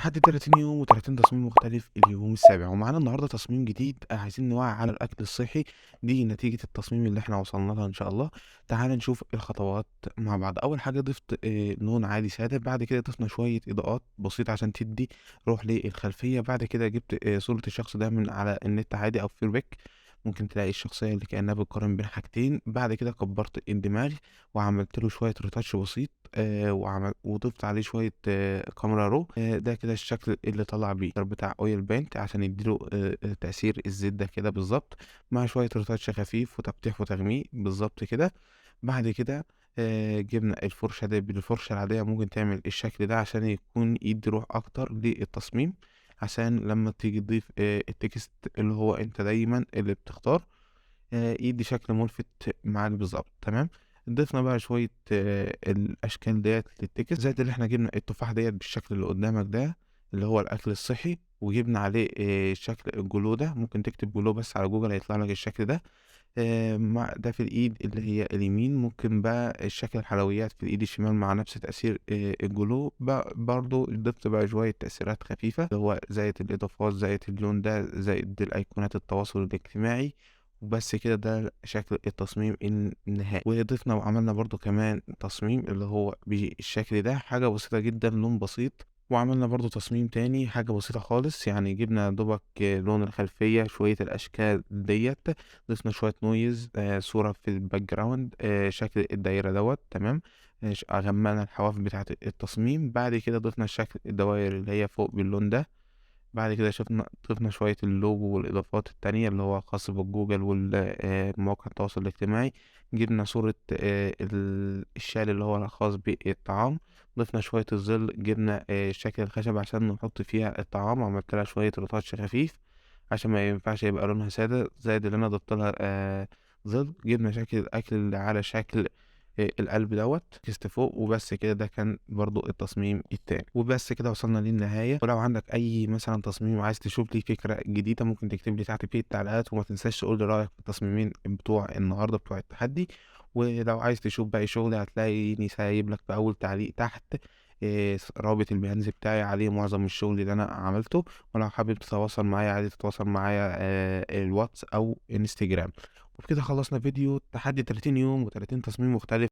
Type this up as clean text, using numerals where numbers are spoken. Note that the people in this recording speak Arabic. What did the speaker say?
تحدي 30 يوم و30 تصميم مختلف اليوم السابع، ومعانا النهارده تصميم جديد عايزين نوعي على الأكل الصحي، دي نتيجة التصميم اللي إحنا وصلنا لها إن شاء الله. تعالَ نشوف الخطوات مع بعض. أول حاجة ضِفت لون عادي سادة، بعد كده ضِفنا شوية إضاءات بسيطة عشان تدّي روح للخلفية، بعد كده جِبت صورة الشخص ده من على النت عادي أو في فيربِك، ممكن تلاقي الشخصية اللي كأنها بتقارن بين حاجتين، بعد كده كبّرت الدماغ وعملت له شوية retouch بسيط وضِفت عليه شوية كاميرا رو. ده كده الشكل اللي طلع بيه بتاع oil paint عشان يدّي له تأثير الزيت ده كده بالضبط، مع شوية retouch خفيف وتفتيح وتغميق بالضبط كده. بعد كده جِبنا الفرشة دي بالفرشة العادية ممكن تعمل الشكل ده عشان يدّي روح أكتر للتصميم، عشان لمّا تيجي تضيف الtext اللي هو أنت دايمًا اللي بتختار يدّي شكل مُلفت معاك بالضبط، تمام. ضِفنا بقى شوية الأشكال ديّة للتِكِست، زائد اللي إحنا جِبنا التفاحة ديّة بالشكل اللي قدّامك ده، اللي هو الأكل الصحّي، وجِبنا عليه شكل الجلو ده، ممكن تكتب جلو بس على جوجل هيطلع لك الشكل ده. مع ده في الإيد اللي هي اليمين، ممكن بقى الشكل الحلويات في الإيد الشمال مع نفس تأثير الجلو، برضه ضِفت بقى شوية تأثيرات خفيفة، اللي هو زائد الإضافات، زائد اللون ده، زائد الأيقونات التواصل الاجتماعي، وبس كده ده شكل التصميم النهائي. وضِفنا وعملنا برضه كمان تصميم اللي هو بالشكل ده، حاجة بسيطة جدًا، لون بسيط. وعملنا برضه تصميم تاني حاجة بسيطة خالص، يعني جِبنا يا دوبك لون الخلفية، شوية الأشكال ديّة، ضِفنا شوية noise صورة في الbackground شكل الدايرة دوّة تمام. غمّقنا الحواف بتاعة التصميم، بعد كده ضِفنا شكل الدواير اللي هي فوق باللون ده. بعد كده ضِفنا شوية اللوجو والإضافات التانية اللي هو خاص بالجوجل مواقع التواصل الاجتماعي. جِبنا صورة الشال اللي هو الخاص بالطعام، ضِفنا شوية الظِل، جِبنا شكل الخشبة عشان نحط فيها الطعام، عملت لها شوية retouch خفيف عشان ما ينفعش يبقى لونها سادة، زائد اللي أنا ضِفت لها ظِل. جِبنا شكل الأكل اللي على شكل القلب دوّة كيست فوق، وبس كده ده كان برضه التصميم التاني. وبس كده وصلنا للنهاية، ولو عندك أي مثلًا تصميم وعايز تشوف لي فكرة جديدة ممكن تكتب لي تحت في التعليقات، وما تنساش تقول لي رأيك في التصميمين بتوع النهارده بتوع التحدي. ولو عايز تشوف باقي شغلي هتلاقيني سايب لك في أول تعليق تحت رابط البيهانس بتاعي عليه معظم الشغل اللي أنا عملته، ولو حابب تتواصل معايا عادي تتواصل معايا الواتس أو إنستجرام. وبكده خلصنا فيديو تحدي 30 يوم و30 تصميم مختلف.